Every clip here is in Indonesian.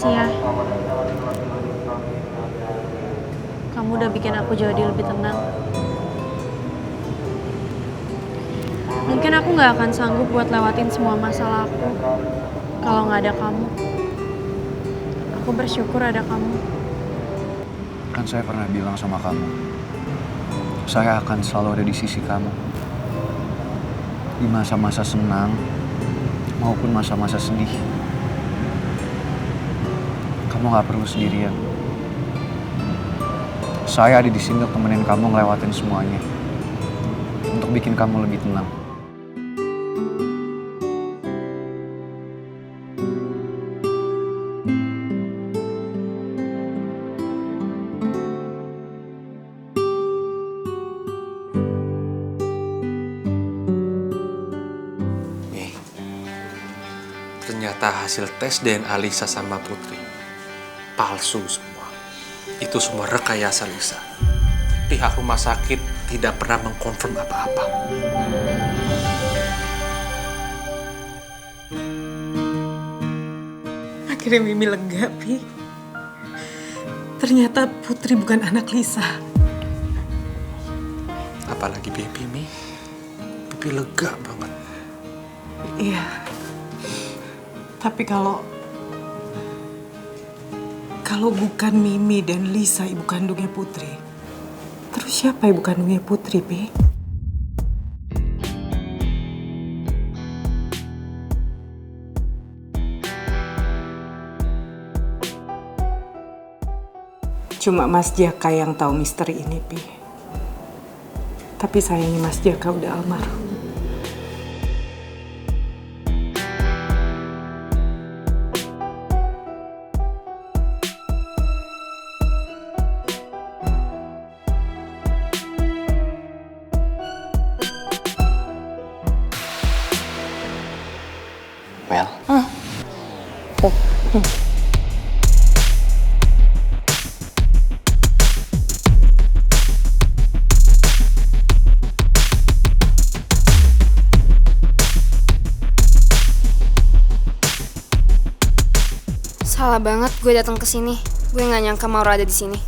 Makasih ya. Kamu udah bikin aku jadi lebih tenang. Mungkin aku nggak akan sanggup buat lewatin semua masalah aku kalau nggak ada kamu. Aku bersyukur ada kamu. Kan saya pernah bilang sama kamu, saya akan selalu ada di sisi kamu. Di masa-masa senang maupun masa-masa sedih. Kamu nggak perlu sendirian. Saya ada di sini untuk temenin kamu ngelewatin semuanya. Untuk bikin kamu lebih tenang. Nih, ternyata hasil tes DNA Lisa sama Putri palsu semua. Itu semua rekayasa Lisa. Pihak rumah sakit tidak pernah mengkonfirm apa-apa. Akhirnya Mimi lega, Pi. Ternyata Putri bukan anak Lisa. Apalagi Baby Mi. Baby lega banget. Iya. Tapi kalau bukan Mimi dan Lisa ibu kandungnya Putri, terus siapa ibu kandungnya Putri, Pi? Cuma Mas Jaka yang tahu misteri ini, Pi. Tapi sayangnya Mas Jaka udah almarhum. Mel. Salah banget gue datang ke sini. Gue nggak nyangka Maura ada di sini.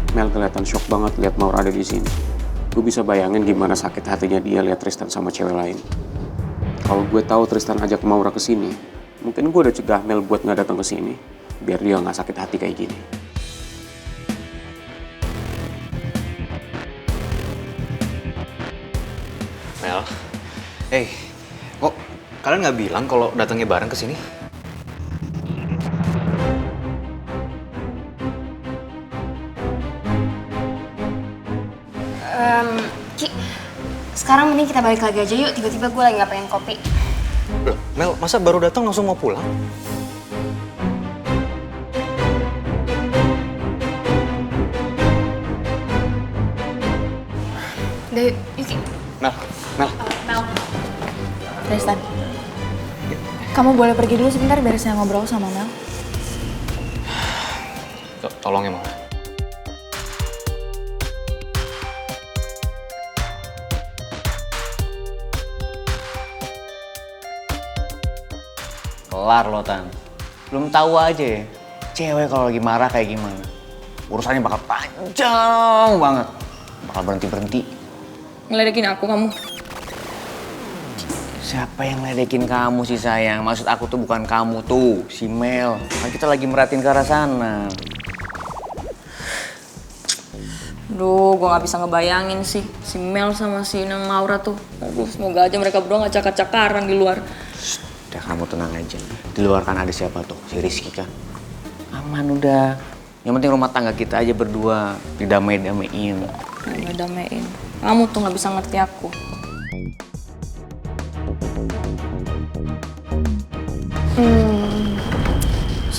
Mel kelihatan shock banget lihat Maura ada di sini. Gue bisa bayangin gimana sakit hatinya dia lihat Tristan sama cewek lain. Kalau gue tahu Tristan ajak Maura ke sini, mungkin gue udah cegah Mel buat nggak datang ke sini, biar dia nggak sakit hati kayak gini. Mel. Kok kalian nggak bilang kalau datangnya bareng ke sini? Ki, sekarang mending kita balik lagi aja yuk. Tiba-tiba gue lagi nggak pengen kopi. Loh, Mel, masa baru datang langsung mau pulang? Udah yuk, Ki. Mel. Tristan, kamu boleh pergi dulu sebentar biar saya ngobrol sama Mel. Tolong ya, Mel. Kelar lo, Tan. Belum tahu aja ya, cewek kalau lagi marah kayak gimana. Urusannya bakal panjang banget. Bakal berhenti-berhenti. Ngeledekin aku kamu? Siapa yang ngeledekin kamu sih, sayang? Maksud aku tuh bukan kamu tuh, si Mel. Kan kita lagi merhatiin ke arah sana. Duh, gue gak bisa ngebayangin sih si Mel sama si Nang Maura tuh. Aduh, semoga aja mereka berdua gak cakar-cakaran di luar. Udah, kamu tenang aja. Di luar kan ada siapa tuh? Si Rizky kan? Aman udah. Yang penting rumah tangga kita aja berdua didamai-damaiin. Damai-damaiin. Kamu tuh gak bisa ngerti aku.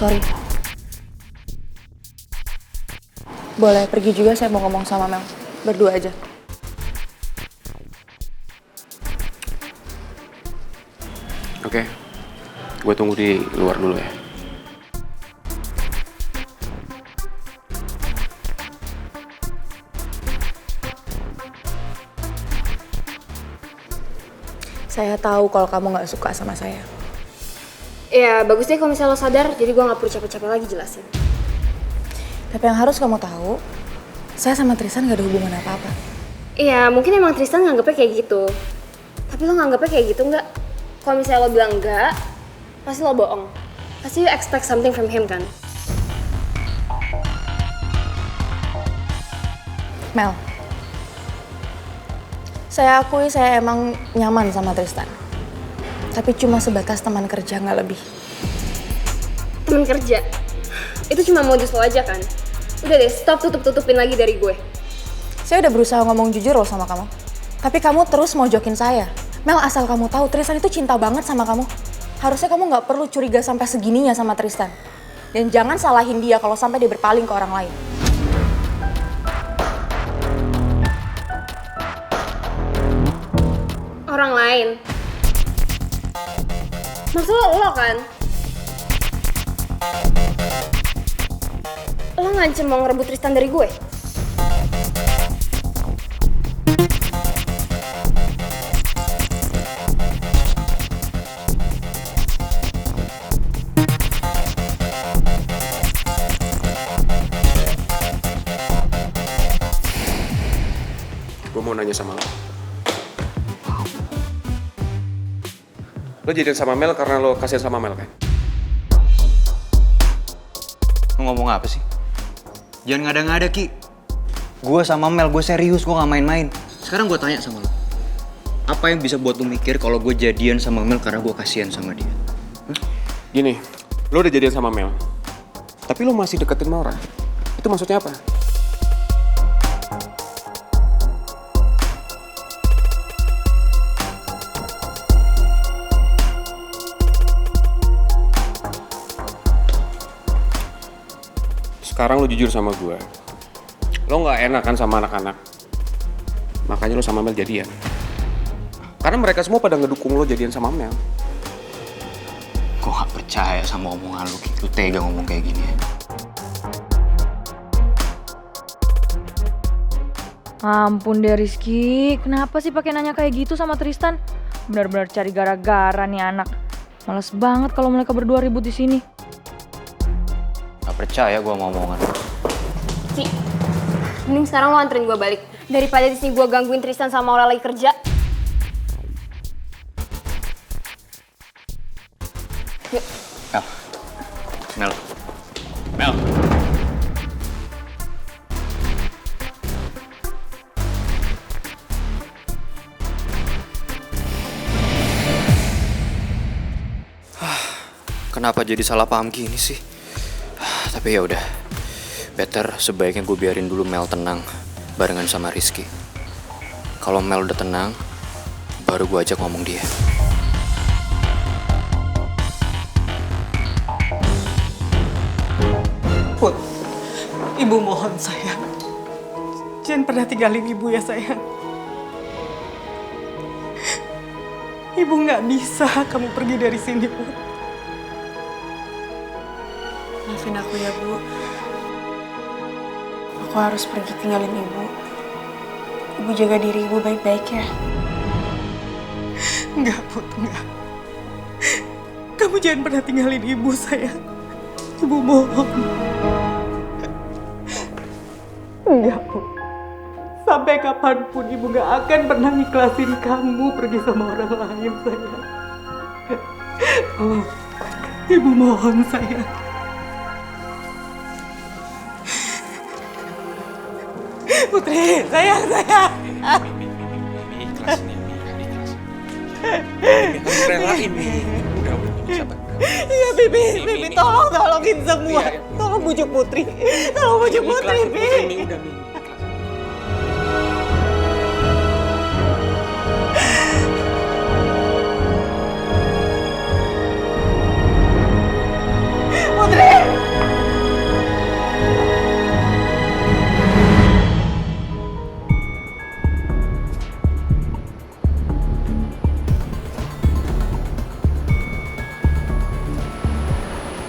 Sorry. Boleh pergi juga, saya mau ngomong sama Mel. Berdua aja. Oke, gue tunggu di luar dulu ya. Saya tahu kalau kamu nggak suka sama saya. Ya bagus deh kalau misalnya lo sadar, jadi gue gak perlu capek-capek lagi jelasin. Tapi yang harus kamu tahu, saya sama Tristan nggak ada hubungan apa-apa. Iya mungkin emang Tristan nganggapnya kayak gitu. Tapi lo nganggapnya kayak gitu nggak? Kalau misalnya lo bilang enggak, pasti lo bohong. Pasti you expect something from him kan? Mel, saya akui saya emang nyaman sama Tristan. Tapi cuma sebatas teman kerja, nggak lebih. Temen kerja? Itu cuma modus lo aja kan? Udah deh, stop tutup-tutupin lagi dari gue. Saya udah berusaha ngomong jujur loh sama kamu. Tapi kamu terus mojokin saya. Mel, asal kamu tahu, Tristan itu cinta banget sama kamu. Harusnya kamu nggak perlu curiga sampai segininya sama Tristan. Dan jangan salahin dia kalau sampai dia berpaling ke orang lain. Orang lain? Maksud lo kan? Lo ngancem mau ngerebut Tristan dari gue? Gue mau nanya sama lo. Lo jadian sama Mel karena lo kasihan sama Mel kan? Lo ngomong apa sih? Jangan ngada-ngada, Ki. Gue sama Mel, gue serius, gue gak main-main. Sekarang gue tanya sama lo. Apa yang bisa buat lo mikir kalau gue jadian sama Mel karena gue kasihan sama dia? Gini, lo udah jadian sama Mel. Tapi lo masih deketin Maura. Itu maksudnya apa? Sekarang lo jujur sama gue. Lo gak enak kan sama anak-anak. Makanya lo sama Mel jadian. Karena mereka semua pada ngedukung lo jadian sama Mel. Gue gak percaya sama omongan lo, Ki. Lo tega ngomong kayak gini ya. Ampun deh Rizky, kenapa sih pakai nanya kayak gitu sama Tristan? Benar-benar cari gara-gara nih anak. Males banget kalau mereka berdua ribut di sini. Gak percaya gue sama omongan lo. Ki, mending sekarang lo anterin gue balik. Daripada di sini gue gangguin Tristan sama Maura lagi kerja. Yuk. Mel. Mel. Kenapa jadi salah paham gini sih? Tapi ya udah, better sebaiknya gue biarin dulu Mel tenang barengan sama Rizky. Kalau Mel udah tenang, baru gue ajak ngomong dia. Put, ibu mohon sayang. Jangan pernah tinggalin ibu ya sayang. Ibu nggak bisa kamu pergi dari sini, Put. Maafin aku ya, Bu. Aku harus pergi tinggalin ibu. Ibu jaga diri ibu baik-baik ya. Enggak, Put, enggak. Kamu jangan pernah tinggalin ibu, sayang. Ibu mohon. Enggak, Put. Sampai kapanpun ibu gak akan pernah ikhlasin kamu pergi sama orang lain, sayang. Oh, ibu mohon, sayang. Putri, sayang. Ikhlas nih, ikhlas. Harus relain nih. Udah, sabar. Iya, Bibi, tolongin semua. Tolong bujuk Putri. Tolong bujuk Putri, Bibi. Udah, Mi. Putri!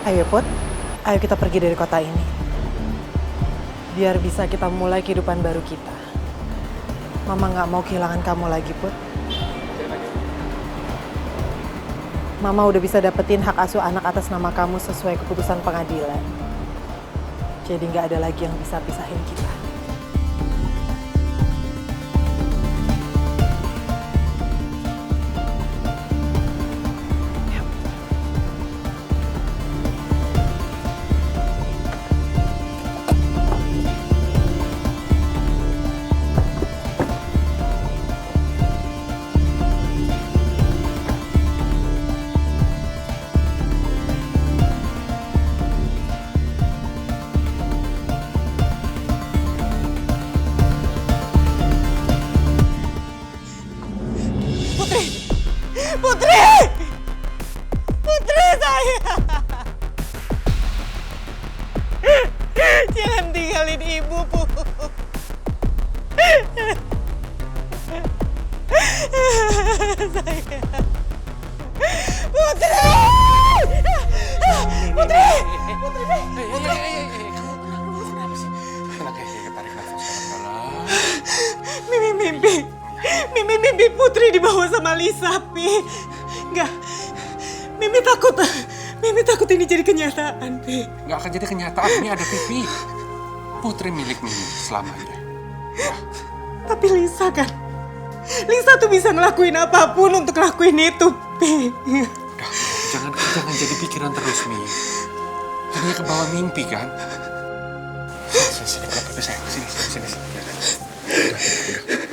Ayo Put, ayo kita pergi dari kota ini. Biar bisa kita mulai kehidupan baru kita. Mama gak mau kehilangan kamu lagi, Put. Mama udah bisa dapetin hak asuh anak atas nama kamu sesuai keputusan pengadilan. Jadi nggak ada lagi yang bisa pisahin kita. Putri saya. Jangan tinggalin ibu, Bu. Saya. Putri! Putri! Mimpi Putri dibawa sama Lisa, Pi. Enggak. Mimi takut ini jadi kenyataan, Pi. Nggak akan jadi kenyataan, ini ada Pipi. Putri milik Mimi selamanya. Ya. Tapi Lisa kan, Lisa tuh bisa ngelakuin apapun untuk ngelakuin itu, Pi. Udah, jangan jadi pikiran terus, Mi. Jadinya ke bawah mimpi, kan? Sini, sayang. Sini. Udah.